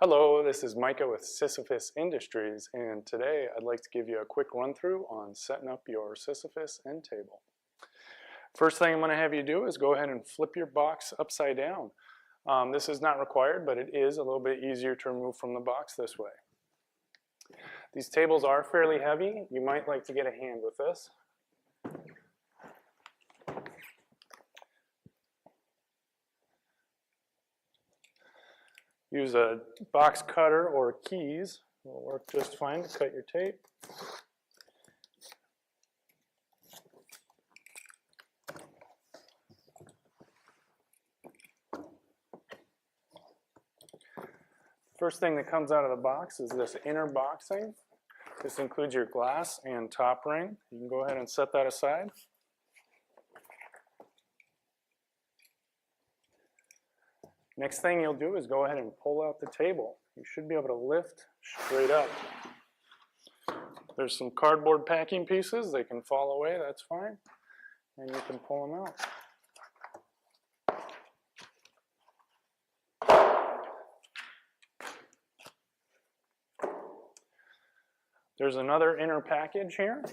Hello, this is Micah with Sisyphus Industries, and today I'd like to give you a quick run-through on setting up your Sisyphus end table. First thing I'm going to have you do is go ahead and flip your box upside down. This is not required, but it is a little bit easier to remove from the box this way. These tables are fairly heavy. You might like to get a hand with this. Use a box cutter or keys. It will work just fine to cut your tape. First thing that comes out of the box is this inner boxing. This includes your glass and top ring. You can go ahead and set that aside. Next thing you'll do is go ahead and pull out the table. You should be able to lift straight up. There's some cardboard packing pieces. They can fall away, that's fine. And you can pull them out. There's another inner package here.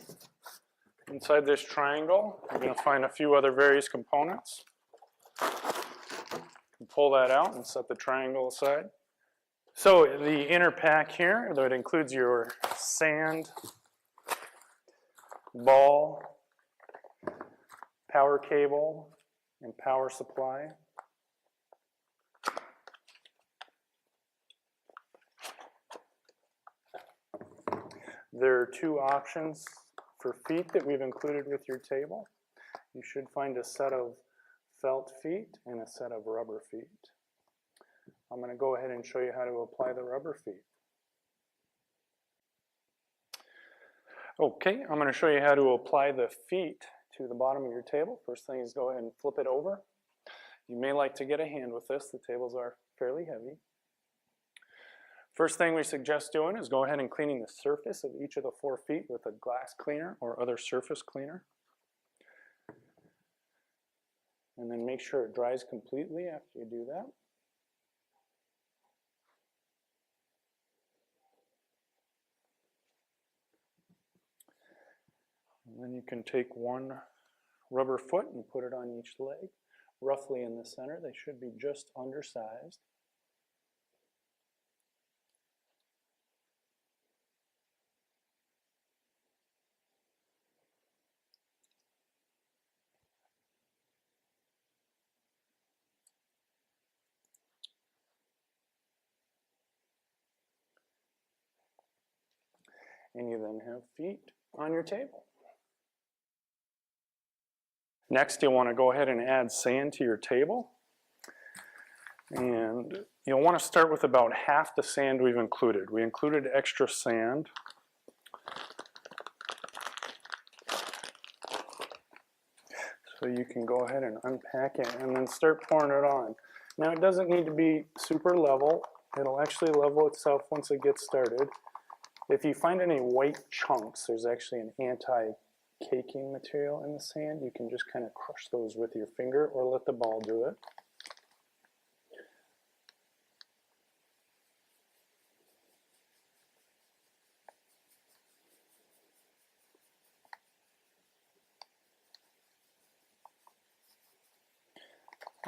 Inside this triangle, you're going to find a few other various components. Pull that out and set the triangle aside. So the inner pack here, that includes your sand, ball, power cable, and power supply. There are two options for feet that we've included with your table. You should find a set of felt feet and a set of rubber feet. I'm going to go ahead and show you how to apply the rubber feet. Okay, I'm going to show you how to apply the feet to the bottom of your table. First thing is go ahead and flip it over. You may like to get a hand with this. The tables are fairly heavy. First thing we suggest doing is go ahead and cleaning the surface of each of the 4 feet with a glass cleaner or other surface cleaner. And then make sure it dries completely after you do that. And then you can take one rubber foot and put it on each leg, roughly in the center. They should be just undersized. And you then have feet on your table. Next, you'll want to go ahead and add sand to your table. And you'll want to start with about half the sand we've included. We included extra sand. So you can go ahead and unpack it and then start pouring it on. Now it doesn't need to be super level. It'll actually level itself once it gets started. If you find any white chunks, there's actually an anti-caking material in the sand. You can just kind of crush those with your finger or let the ball do it.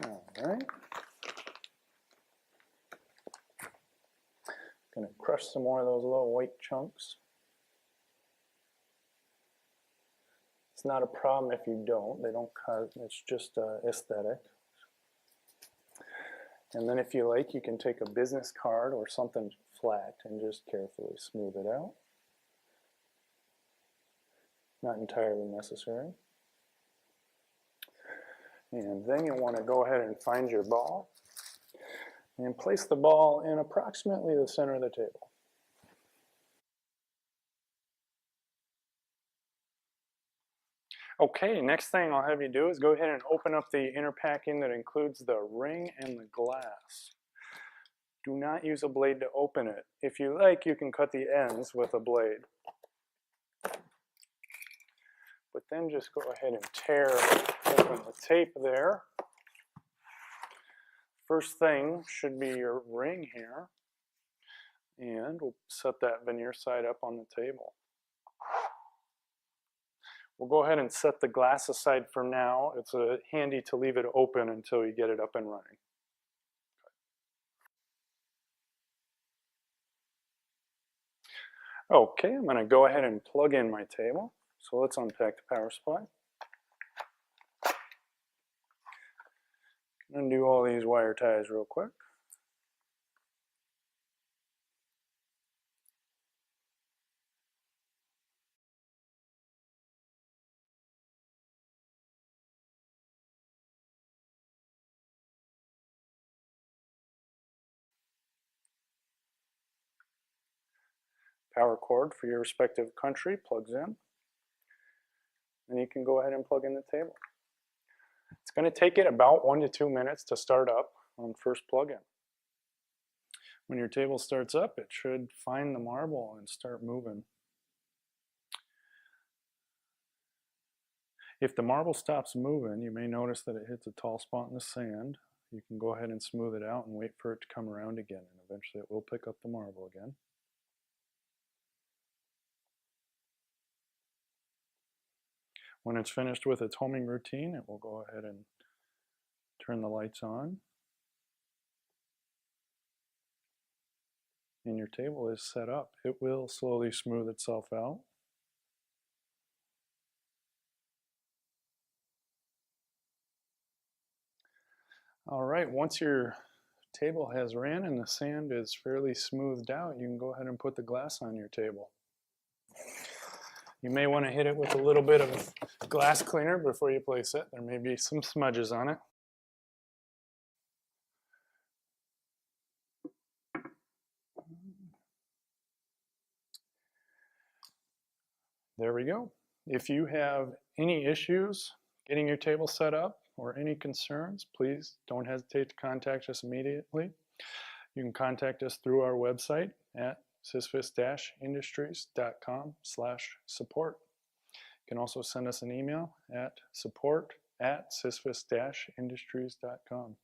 All right. Going to crush some more of those little white chunks. It's not a problem if you don't. They don't cause, it's just aesthetic. And then if you like, you can take a business card or something flat and just carefully smooth it out. Not entirely necessary. And then you'll want to go ahead and find your ball and place the ball in approximately the center of the table. Okay, next thing I'll have you do is go ahead and open up the inner packing that includes the ring and the glass. Do not use a blade to open it. If you like, you can cut the ends with a blade. But then just go ahead and tear open the tape there. First thing should be your ring here. And we'll set that veneer side up on the table. We'll go ahead and set the glass aside for now. It's handy to leave it open until you get it up and running. Okay, I'm going to go ahead and plug in my table. So let's unpack the power supply. Undo all these wire ties real quick. Power cord for your respective country plugs in. And you can go ahead and plug in the table. It's going to take it about 1 to 2 minutes to start up on first plug-in. When your table starts up, it should find the marble and start moving. If the marble stops moving, you may notice that it hits a tall spot in the sand. You can go ahead and smooth it out and wait for it to come around again, and eventually it will pick up the marble again. When it's finished with its homing routine, it will go ahead and turn the lights on. And your table is set up. It will slowly smooth itself out. All right, once your table has ran and the sand is fairly smoothed out, you can go ahead and put the glass on your table. You may want to hit it with a little bit of glass cleaner before you place it. There may be some smudges on it. There we go. If you have any issues getting your table set up or any concerns, please don't hesitate to contact us immediately. You can contact us through our website at sysfis-industries.com/support. You can also send us an email at support@sysfis-industries.com.